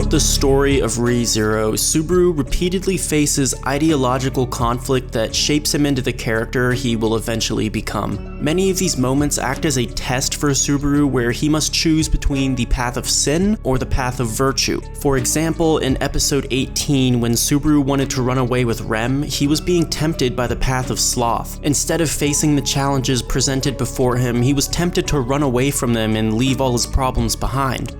Throughout the story of Re:Zero, Subaru repeatedly faces ideological conflict that shapes him into the character he will eventually become. Many of these moments act as a test for Subaru where he must choose between the path of sin or the path of virtue. For example, in episode 18, when Subaru wanted to run away with Rem, he was being tempted by the path of sloth. Instead of facing the challenges presented before him, he was tempted to run away from them and leave all his problems behind.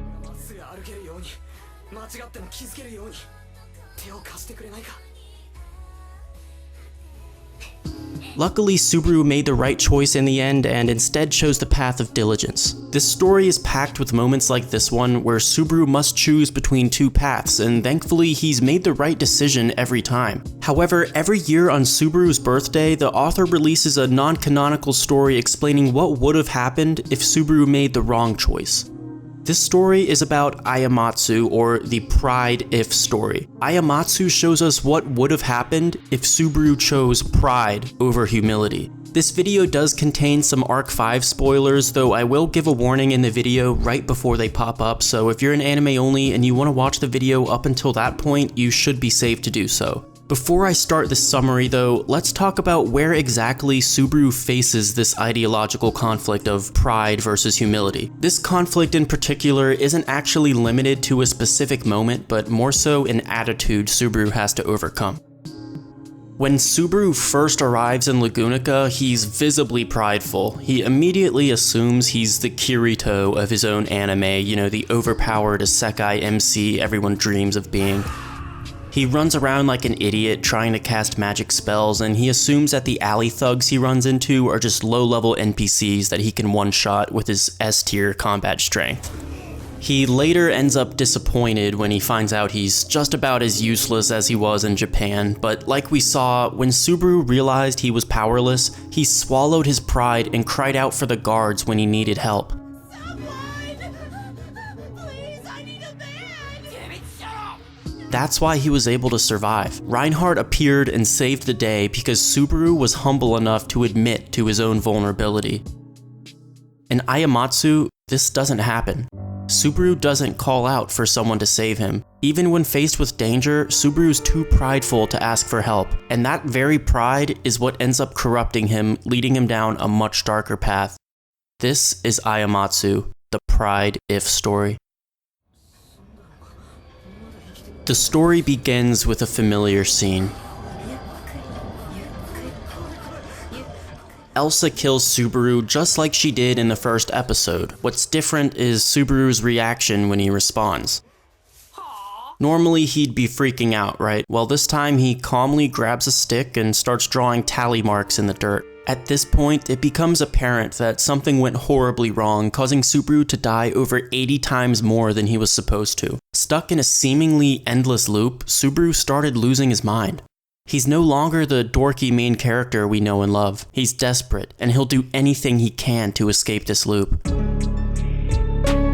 Luckily, Subaru made the right choice in the end and instead chose the path of diligence. This story is packed with moments like this one where Subaru must choose between two paths, and thankfully he's made the right decision every time. However, every year on Subaru's birthday, the author releases a non-canonical story explaining what would have happened if Subaru made the wrong choice. This story is about Ayamatsu, or the Pride If story. Ayamatsu shows us what would have happened if Subaru chose pride over humility. This video does contain some Arc 5 spoilers, though I will give a warning in the video right before they pop up, so if you're an anime only and you want to watch the video up until that point, you should be safe to do so. Before I start this summary though, let's talk about where exactly Subaru faces this ideological conflict of pride versus humility. This conflict in particular isn't actually limited to a specific moment, but more so an attitude Subaru has to overcome. When Subaru first arrives in Lagunica, he's visibly prideful. He immediately assumes he's the Kirito of his own anime, you know, the overpowered isekai MC everyone dreams of being. He runs around like an idiot trying to cast magic spells, and he assumes that the alley thugs he runs into are just low-level NPCs that he can one-shot with his S-tier combat strength. He later ends up disappointed when he finds out he's just about as useless as he was in Japan, but like we saw, when Subaru realized he was powerless, he swallowed his pride and cried out for the guards when he needed help. That's why he was able to survive. Reinhard appeared and saved the day because Subaru was humble enough to admit to his own vulnerability. In Ayamatsu, this doesn't happen. Subaru doesn't call out for someone to save him. Even when faced with danger, Subaru's too prideful to ask for help, and that very pride is what ends up corrupting him, leading him down a much darker path. This is Ayamatsu, the Pride If story. The story begins with a familiar scene. Elsa kills Subaru just like she did in the first episode. What's different is Subaru's reaction when he responds. Normally he'd be freaking out, right? Well, this time he calmly grabs a stick and starts drawing tally marks in the dirt. At this point, it becomes apparent that something went horribly wrong, causing Subaru to die over 80 times more than he was supposed to. Stuck in a seemingly endless loop, Subaru started losing his mind. He's no longer the dorky main character we know and love. He's desperate, and he'll do anything he can to escape this loop.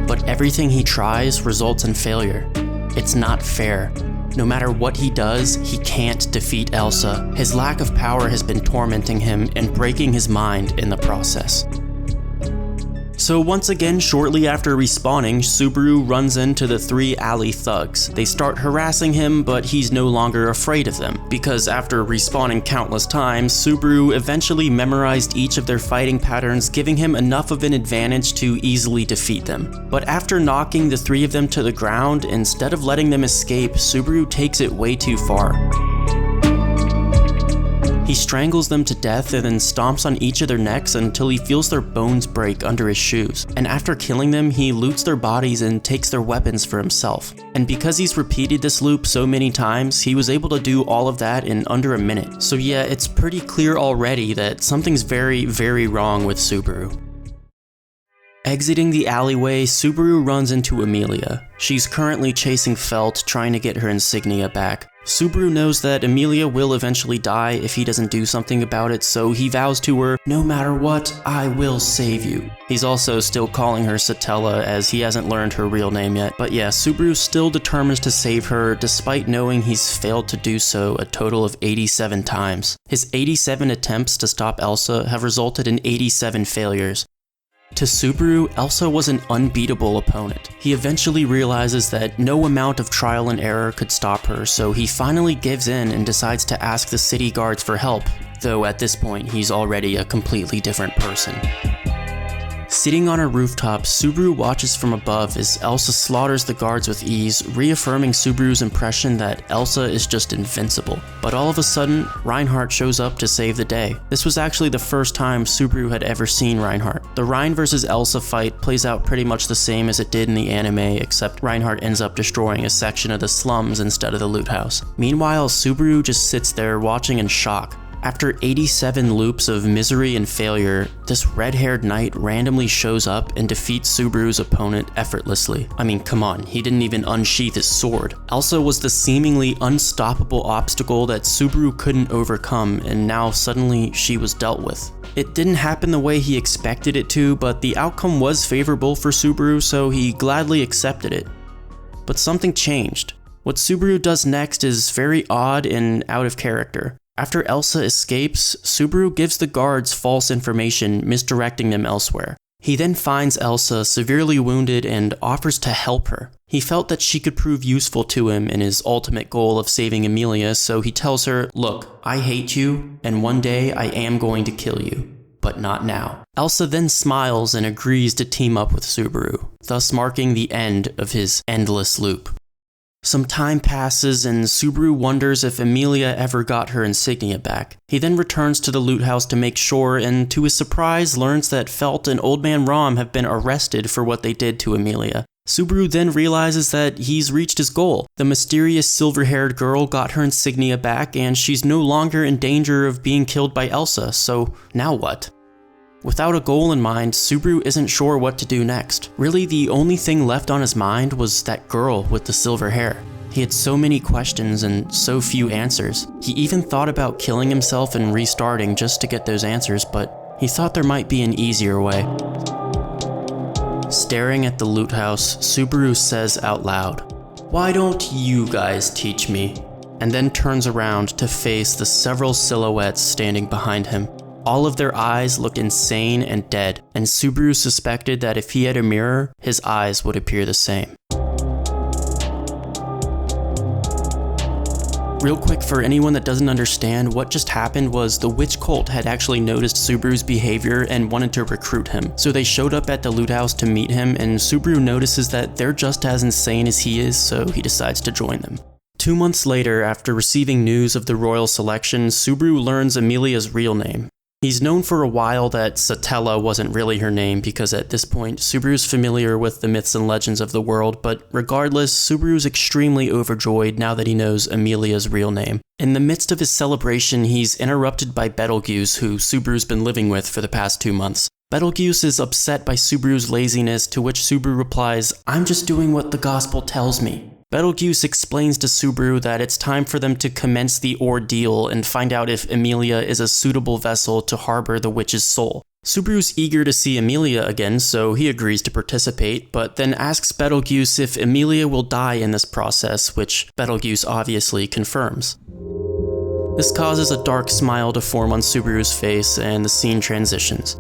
But everything he tries results in failure. It's not fair. No matter what he does, he can't defeat Elsa. His lack of power has been tormenting him and breaking his mind in the process. So once again, shortly after respawning, Subaru runs into the three alley thugs. They start harassing him, but he's no longer afraid of them, because after respawning countless times, Subaru eventually memorized each of their fighting patterns, giving him enough of an advantage to easily defeat them. But after knocking the three of them to the ground, instead of letting them escape, Subaru takes it way too far. He strangles them to death and then stomps on each of their necks until he feels their bones break under his shoes. And after killing them, he loots their bodies and takes their weapons for himself. And because he's repeated this loop so many times, he was able to do all of that in under a minute. So yeah, it's pretty clear already that something's very, very wrong with Subaru. Exiting the alleyway, Subaru runs into Emilia. She's currently chasing Felt, trying to get her insignia back. Subaru knows that Emilia will eventually die if he doesn't do something about it, so he vows to her, "No matter what, I will save you." He's also still calling her Satella as he hasn't learned her real name yet. But yeah, Subaru still determines to save her despite knowing he's failed to do so a total of 87 times. His 87 attempts to stop Elsa have resulted in 87 failures. To Subaru, Elsa was an unbeatable opponent. He eventually realizes that no amount of trial and error could stop her, so he finally gives in and decides to ask the city guards for help, though at this point he's already a completely different person. Sitting on a rooftop, Subaru watches from above as Elsa slaughters the guards with ease, reaffirming Subaru's impression that Elsa is just invincible. But all of a sudden, Reinhard shows up to save the day. This was actually the first time Subaru had ever seen Reinhard. The Rein vs. Elsa fight plays out pretty much the same as it did in the anime, except Reinhard ends up destroying a section of the slums instead of the loot house. Meanwhile, Subaru just sits there watching in shock. After 87 loops of misery and failure, this red-haired knight randomly shows up and defeats Subaru's opponent effortlessly. I mean, come on, he didn't even unsheath his sword. Elsa was the seemingly unstoppable obstacle that Subaru couldn't overcome, and now suddenly she was dealt with. It didn't happen the way he expected it to, but the outcome was favorable for Subaru, so he gladly accepted it. But something changed. What Subaru does next is very odd and out of character. After Elsa escapes, Subaru gives the guards false information, misdirecting them elsewhere. He then finds Elsa severely wounded and offers to help her. He felt that she could prove useful to him in his ultimate goal of saving Emilia, so he tells her, "Look, I hate you, and one day I am going to kill you, but not now." Elsa then smiles and agrees to team up with Subaru, thus marking the end of his endless loop. Some time passes and Subaru wonders if Emilia ever got her insignia back. He then returns to the loot house to make sure, and to his surprise learns that Felt and Old Man Rom have been arrested for what they did to Emilia. Subaru then realizes that he's reached his goal. The mysterious silver-haired girl got her insignia back and she's no longer in danger of being killed by Elsa, so now what? Without a goal in mind, Subaru isn't sure what to do next. Really, the only thing left on his mind was that girl with the silver hair. He had so many questions and so few answers. He even thought about killing himself and restarting just to get those answers, but he thought there might be an easier way. Staring at the loot house, Subaru says out loud, "Why don't you guys teach me?" And then turns around to face the several silhouettes standing behind him. All of their eyes looked insane and dead, and Subaru suspected that if he had a mirror, his eyes would appear the same. Real quick, for anyone that doesn't understand, what just happened was the witch cult had actually noticed Subaru's behavior and wanted to recruit him. So they showed up at the loot house to meet him, and Subaru notices that they're just as insane as he is, so he decides to join them. 2 months later, after receiving news of the royal selection, Subaru learns Emilia's real name. He's known for a while that Satella wasn't really her name because at this point, Subaru's familiar with the myths and legends of the world, but regardless, Subaru's extremely overjoyed now that he knows Emilia's real name. In the midst of his celebration, he's interrupted by Betelgeuse, who Subaru's been living with for the past 2 months. Betelgeuse is upset by Subaru's laziness, to which Subaru replies, "I'm just doing what the gospel tells me." Betelgeuse explains to Subaru that it's time for them to commence the ordeal and find out if Emilia is a suitable vessel to harbor the witch's soul. Subaru's eager to see Emilia again, so he agrees to participate, but then asks Betelgeuse if Emilia will die in this process, which Betelgeuse obviously confirms. This causes a dark smile to form on Subaru's face, and the scene transitions.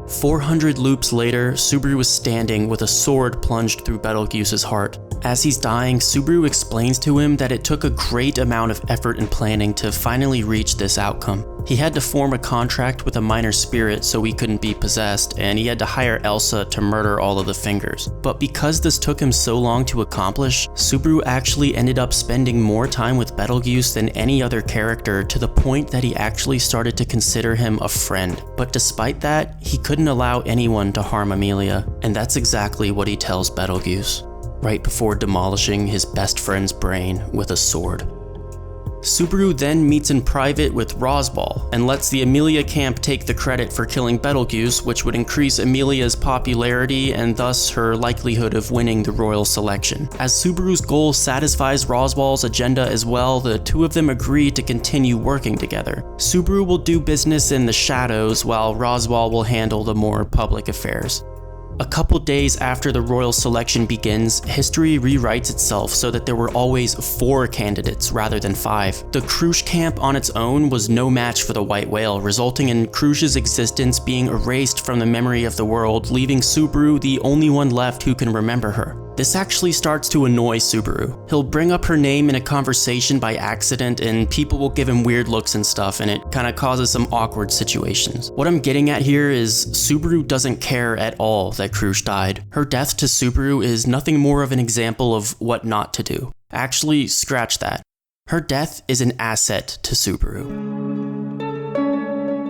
400 loops later, Subaru is standing with a sword plunged through Betelgeuse's heart. As he's dying, Subaru explains to him that it took a great amount of effort and planning to finally reach this outcome. He had to form a contract with a minor spirit so he couldn't be possessed, and he had to hire Elsa to murder all of the fingers. But because this took him so long to accomplish, Subaru actually ended up spending more time with Betelgeuse than any other character, to the point that he actually started to consider him a friend. But despite that, he couldn't allow anyone to harm Emilia, and that's exactly what he tells Betelgeuse, right before demolishing his best friend's brain with a sword. Subaru then meets in private with Rosbal and lets the Emilia camp take the credit for killing Betelgeuse, which would increase Emilia's popularity and thus her likelihood of winning the royal selection. As Subaru's goal satisfies Rosbal's agenda as well, the two of them agree to continue working together. Subaru will do business in the shadows while Rosbal will handle the more public affairs. A couple days after the royal selection begins, history rewrites itself so that there were always 4 candidates rather than 5. The Krush camp on its own was no match for the white whale, resulting in Krush's existence being erased from the memory of the world, leaving Subaru the only one left who can remember her. This actually starts to annoy Subaru. He'll bring up her name in a conversation by accident and people will give him weird looks and stuff, and it kinda causes some awkward situations. What I'm getting at here is Subaru doesn't care at all that Krush died. Her death to Subaru is nothing more of an example of what not to do. Actually, scratch that. Her death is an asset to Subaru.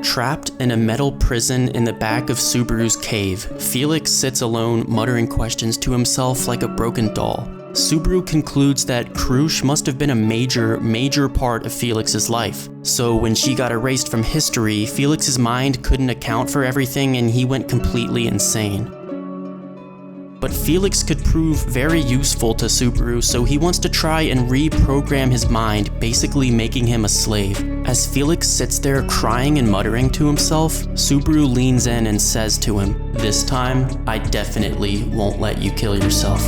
Trapped in a metal prison in the back of Subaru's cave, Felix sits alone muttering questions to himself like a broken doll. Subaru concludes that Krush must have been a major part of Felix's life. So when she got erased from history, Felix's mind couldn't account for everything and he went completely insane. But Felix could prove very useful to Subaru, so he wants to try and reprogram his mind, basically making him a slave. As Felix sits there crying and muttering to himself, Subaru leans in and says to him, "This time, I definitely won't let you kill yourself."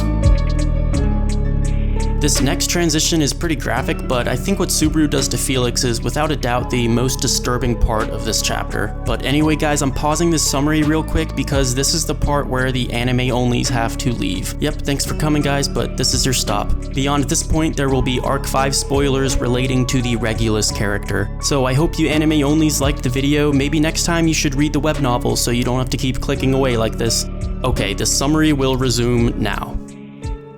This next transition is pretty graphic, but I think what Subaru does to Felix is without a doubt the most disturbing part of this chapter. But anyway guys, I'm pausing this summary real quick because this is the part where the anime-onlies have to leave. Yep, thanks for coming guys, but this is your stop. Beyond this point, there will be Arc 5 spoilers relating to the Regulus character. So I hope you anime-onlies liked the video. Maybe next time you should read the web novel so you don't have to keep clicking away like this. Okay, the summary will resume now.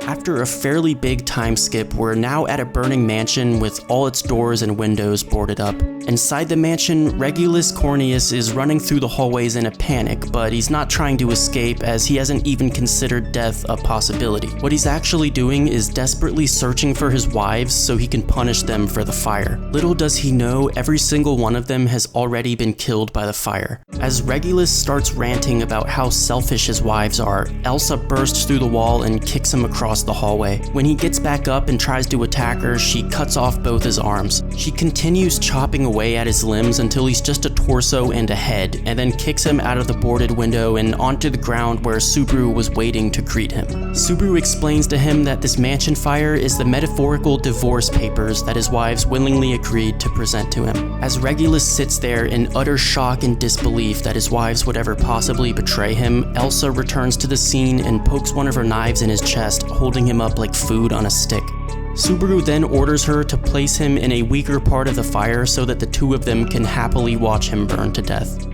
After a fairly big time skip, we're now at a burning mansion with all its doors and windows boarded up. Inside the mansion, Regulus Corneus is running through the hallways in a panic, but he's not trying to escape as he hasn't even considered death a possibility. What he's actually doing is desperately searching for his wives so he can punish them for the fire. Little does he know, every single one of them has already been killed by the fire. As Regulus starts ranting about how selfish his wives are, Elsa bursts through the wall and kicks him across the hallway. When he gets back up and tries to attack her, she cuts off both his arms. She continues chopping away at his limbs until he's just a torso and a head, and then kicks him out of the boarded window and onto the ground where Subaru was waiting to greet him. Subaru explains to him that this mansion fire is the metaphorical divorce papers that his wives willingly agreed to present to him. As Regulus sits there in utter shock and disbelief that his wives would ever possibly betray him, Elsa returns to the scene and pokes one of her knives in his chest, holding him up like food on a stick. Subaru then orders her to place him in a weaker part of the fire so that the two of them can happily watch him burn to death.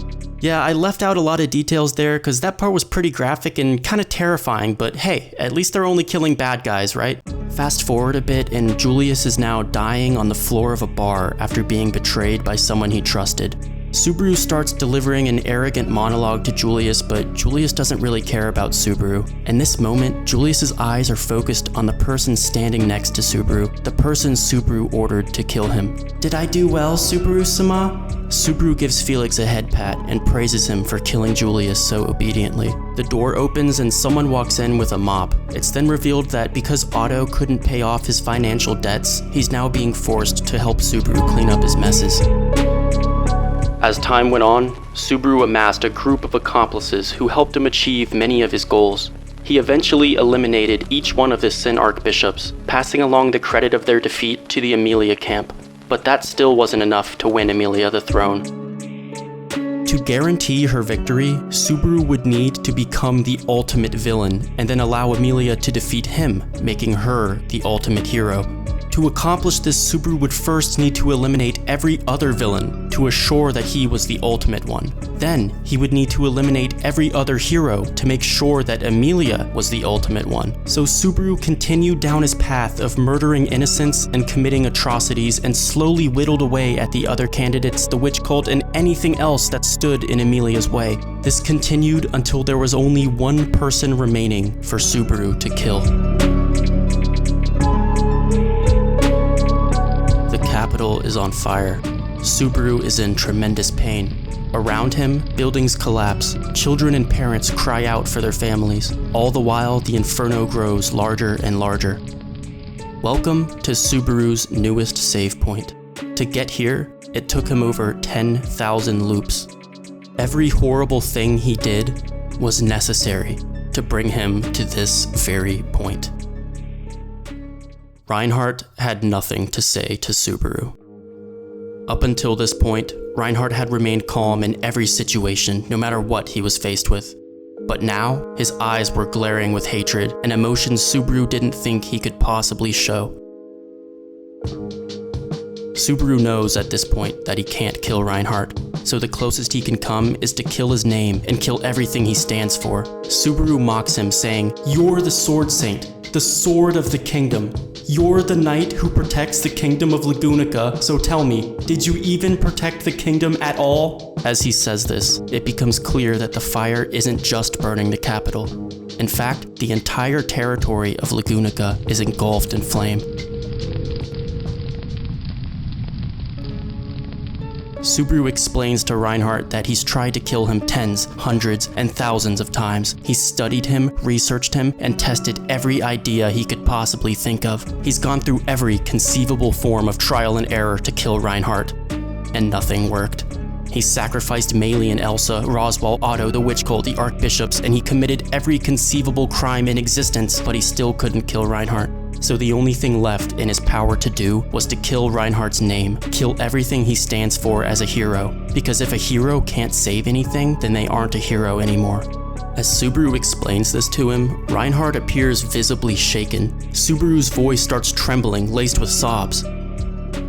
Yeah, I left out a lot of details there because that part was pretty graphic and kind of terrifying, but hey, at least they're only killing bad guys, right? Fast forward a bit and Julius is now dying on the floor of a bar after being betrayed by someone he trusted. Subaru starts delivering an arrogant monologue to Julius, but Julius doesn't really care about Subaru. In this moment, Julius's eyes are focused on the person standing next to Subaru, the person Subaru ordered to kill him. "Did I do well, Subaru-sama?" Subaru gives Felix a head pat and praises him for killing Julius so obediently. The door opens and someone walks in with a mop. It's then revealed that because Otto couldn't pay off his financial debts, he's now being forced to help Subaru clean up his messes. As time went on, Subaru amassed a group of accomplices who helped him achieve many of his goals. He eventually eliminated each one of the Sin Archbishops, passing along the credit of their defeat to the Emilia camp. But that still wasn't enough to win Emilia the throne. To guarantee her victory, Subaru would need to become the ultimate villain, and then allow Emilia to defeat him, making her the ultimate hero. To accomplish this, Subaru would first need to eliminate every other villain to assure that he was the ultimate one. Then, he would need to eliminate every other hero to make sure that Emilia was the ultimate one. So Subaru continued down his path of murdering innocents and committing atrocities and slowly whittled away at the other candidates, the witch cult, and anything else that stood in Emilia's way. This continued until there was only one person remaining for Subaru to kill. The capital is on fire. Subaru is in tremendous pain. Around him, buildings collapse. Children and parents cry out for their families. All the while, the inferno grows larger and larger. Welcome to Subaru's newest save point. To get here, it took him over 10,000 loops. Every horrible thing he did was necessary. to bring him to this very point. Reinhard had nothing to say to Subaru. Up until this point, Reinhard had remained calm in every situation, no matter what he was faced with. But now, his eyes were glaring with hatred, an emotion Subaru didn't think he could possibly show. Subaru knows at this point that he can't kill Reinhard, so the closest he can come is to kill his name and kill everything he stands for. Subaru mocks him, saying, "You're the Sword Saint, the sword of the kingdom. You're the knight who protects the kingdom of Lagunica, so tell me, did you even protect the kingdom at all?" As he says this, it becomes clear that the fire isn't just burning the capital. In fact, the entire territory of Lagunica is engulfed in flame. Subaru explains to Reinhard that he's tried to kill him tens, hundreds, and thousands of times. He's studied him, researched him, and tested every idea he could possibly think of. He's gone through every conceivable form of trial and error to kill Reinhard, and nothing worked. He sacrificed Meili and Elsa, Roswell, Otto, the Witch Cult, the Archbishops, and he committed every conceivable crime in existence, but he still couldn't kill Reinhard. So the only thing left in his power to do was to kill Reinhard's name, kill everything he stands for as a hero. Because if a hero can't save anything, then they aren't a hero anymore. As Subaru explains this to him, Reinhard appears visibly shaken. Subaru's voice starts trembling, laced with sobs.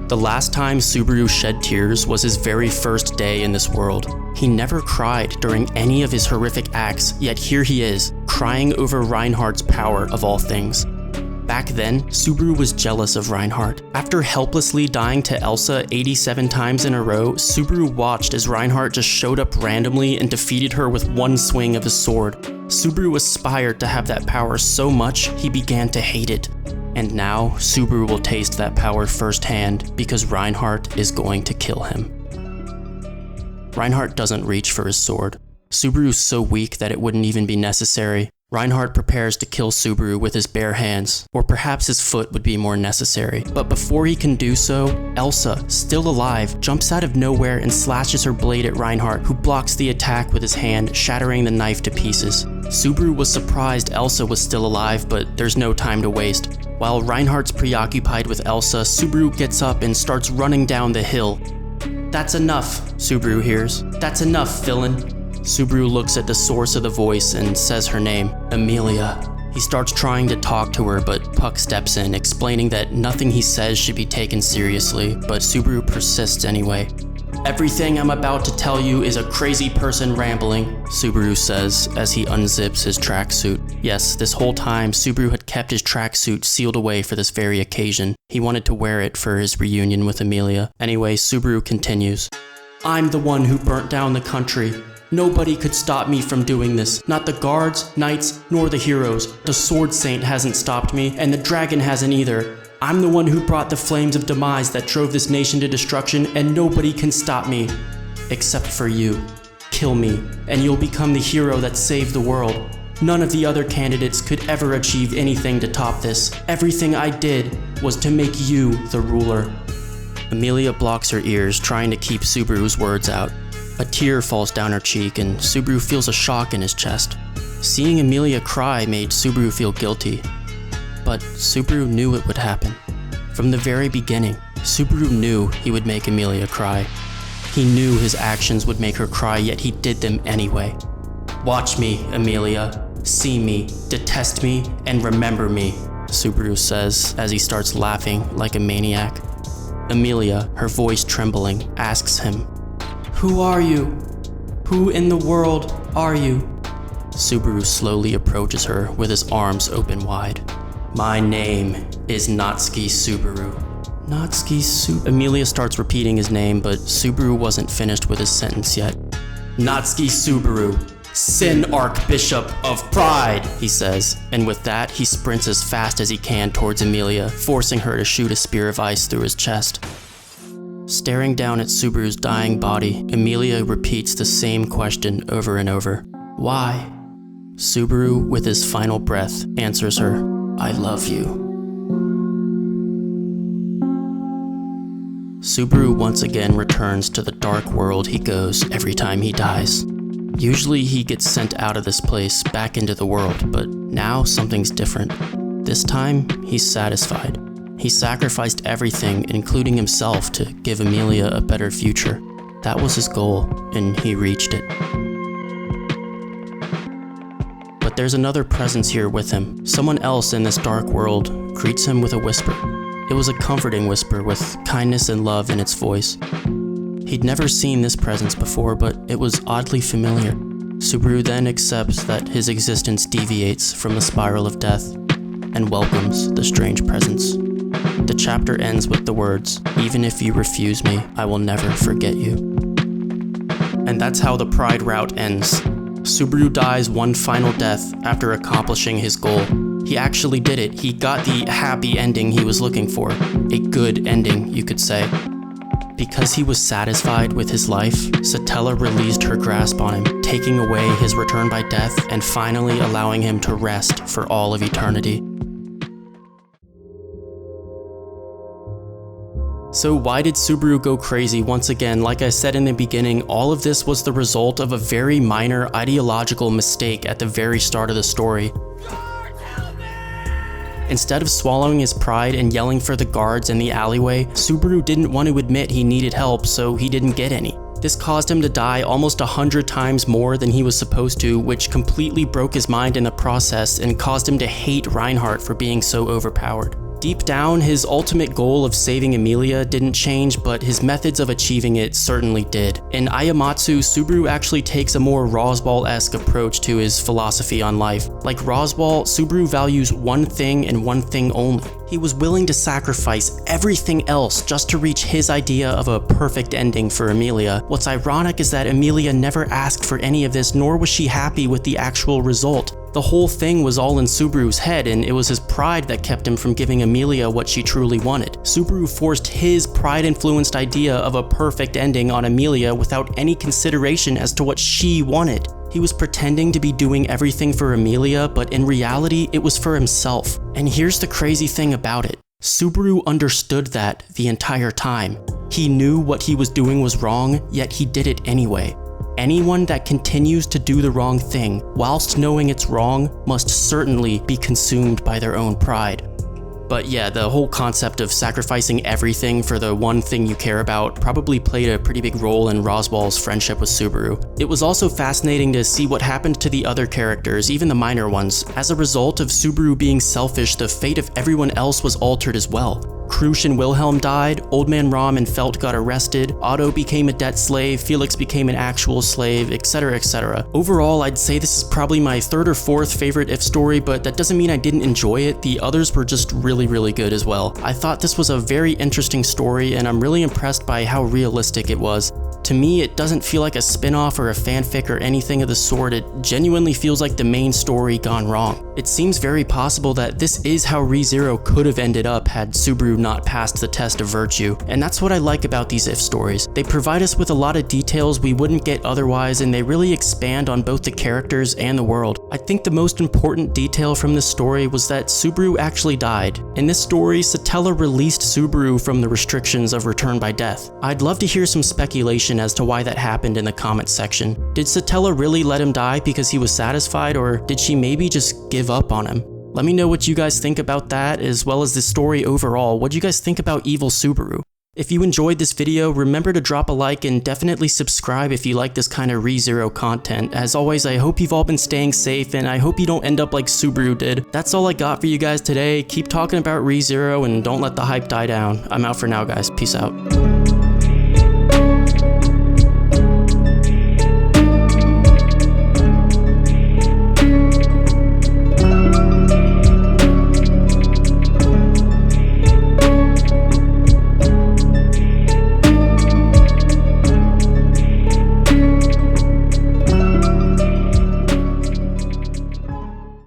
The last time Subaru shed tears was his very first day in this world. He never cried during any of his horrific acts, yet here he is, crying over Reinhard's power of all things. Back then, Subaru was jealous of Reinhard. After helplessly dying to Elsa 87 times in a row, Subaru watched as Reinhard just showed up randomly and defeated her with one swing of his sword. Subaru aspired to have that power so much, he began to hate it. And now, Subaru will taste that power firsthand because Reinhard is going to kill him. Reinhard doesn't reach for his sword. Subaru's so weak that it wouldn't even be necessary. Reinhard prepares to kill Subaru with his bare hands, or perhaps his foot would be more necessary. But before he can do so, Elsa, still alive, jumps out of nowhere and slashes her blade at Reinhard, who blocks the attack with his hand, shattering the knife to pieces. Subaru was surprised Elsa was still alive, but there's no time to waste. While Reinhard's preoccupied with Elsa, Subaru gets up and starts running down the hill. "That's enough," Subaru hears. "That's enough, villain." Subaru looks at the source of the voice and says her name, Amelia. He starts trying to talk to her, but Puck steps in, explaining that nothing he says should be taken seriously, but Subaru persists anyway. "Everything I'm about to tell you is a crazy person rambling," Subaru says as he unzips his tracksuit. Yes, this whole time, Subaru had kept his tracksuit sealed away for this very occasion. He wanted to wear it for his reunion with Amelia. Anyway, Subaru continues. "I'm the one who burnt down the country. Nobody could stop me from doing this. Not the guards, knights, nor the heroes. The Sword Saint hasn't stopped me, and the dragon hasn't either. I'm the one who brought the flames of demise that drove this nation to destruction, and nobody can stop me. Except for you. Kill me, and you'll become the hero that saved the world. None of the other candidates could ever achieve anything to top this. Everything I did was to make you the ruler." Amelia blocks her ears, trying to keep Subaru's words out. A tear falls down her cheek, and Subaru feels a shock in his chest. Seeing Amelia cry made Subaru feel guilty. But Subaru knew it would happen. From the very beginning, Subaru knew he would make Amelia cry. He knew his actions would make her cry, yet he did them anyway. "Watch me, Amelia. See me, detest me, and remember me," Subaru says as he starts laughing like a maniac. Amelia, her voice trembling, asks him, "Who are you? Who in the world are you?" Subaru slowly approaches her with his arms open wide. "My name is Natsuki Subaru." Natsuki Subaru. Amelia starts repeating his name, but Subaru wasn't finished with his sentence yet. "Natsuki Subaru, Sin Archbishop of Pride," he says, and with that, he sprints as fast as he can towards Amelia, forcing her to shoot a spear of ice through his chest. Staring down at Subaru's dying body, Amelia repeats the same question over and over. "Why?" Subaru, with his final breath, answers her, "I love you." Subaru once again returns to the dark world he goes every time he dies. Usually he gets sent out of this place, back into the world, but now something's different. This time, he's satisfied. He sacrificed everything, including himself, to give Emilia a better future. That was his goal, and he reached it. But there's another presence here with him. Someone else in this dark world greets him with a whisper. It was a comforting whisper with kindness and love in its voice. He'd never seen this presence before, but it was oddly familiar. Subaru then accepts that his existence deviates from the spiral of death and welcomes the strange presence. The chapter ends with the words, "Even if you refuse me, I will never forget you." And that's how the Pride route ends. Subaru dies one final death after accomplishing his goal. He actually did it. He got the happy ending he was looking for. A good ending, you could say. Because he was satisfied with his life, Satella released her grasp on him, taking away his return by death and finally allowing him to rest for all of eternity. So why did Subaru go crazy once again? Like I said in the beginning, all of this was the result of a very minor ideological mistake at the very start of the story. Instead of swallowing his pride and yelling for the guards in the alleyway, Subaru didn't want to admit he needed help, so he didn't get any. This caused him to die almost 100 times more than he was supposed to, which completely broke his mind in the process and caused him to hate Reinhard for being so overpowered. Deep down, his ultimate goal of saving Emilia didn't change, but his methods of achieving it certainly did. In Ayamatsu, Subaru actually takes a more Roswell-esque approach to his philosophy on life. Like Roswell, Subaru values one thing and one thing only. He was willing to sacrifice everything else just to reach his idea of a perfect ending for Emilia. What's ironic is that Emilia never asked for any of this, nor was she happy with the actual result. The whole thing was all in Subaru's head, and it was his pride that kept him from giving Emilia what she truly wanted. Subaru forced his pride-influenced idea of a perfect ending on Emilia without any consideration as to what she wanted. He was pretending to be doing everything for Emilia, but in reality, it was for himself. And here's the crazy thing about it. Subaru understood that the entire time. He knew what he was doing was wrong, yet he did it anyway. Anyone that continues to do the wrong thing, whilst knowing it's wrong, must certainly be consumed by their own pride. But yeah, the whole concept of sacrificing everything for the one thing you care about probably played a pretty big role in Roswell's friendship with Subaru. It was also fascinating to see what happened to the other characters, even the minor ones. As a result of Subaru being selfish, the fate of everyone else was altered as well. Krusch and Wilhelm died, Old Man Rom and Felt got arrested, Otto became a debt slave, Felix became an actual slave, etc, etc. Overall, I'd say this is probably my third or fourth favorite If story, but that doesn't mean I didn't enjoy it. The others were just really good as well. I thought this was a very interesting story, and I'm really impressed by how realistic it was. To me, it doesn't feel like a spin-off or a fanfic or anything of the sort. It genuinely feels like the main story gone wrong. It seems very possible that this is how ReZero could have ended up had Subaru not passed the test of virtue, and that's what I like about these If stories. They provide us with a lot of details we wouldn't get otherwise, and they really expand on both the characters and the world. I think the most important detail from this story was that Subaru actually died. In this story, Satella released Subaru from the restrictions of return by death. I'd love to hear some speculation as to why that happened in the comments section. Did Satella really let him die because he was satisfied, or did she maybe just give up on him? Let me know what you guys think about that, as well as the story overall. What do you guys think about evil Subaru? If you enjoyed this video, remember to drop a like and definitely subscribe if you like this kind of ReZero content. As always, I hope you've all been staying safe, and I hope you don't end up like Subaru did. That's all I got for you guys today. Keep talking about ReZero and don't let the hype die down. I'm out for now, guys. Peace out.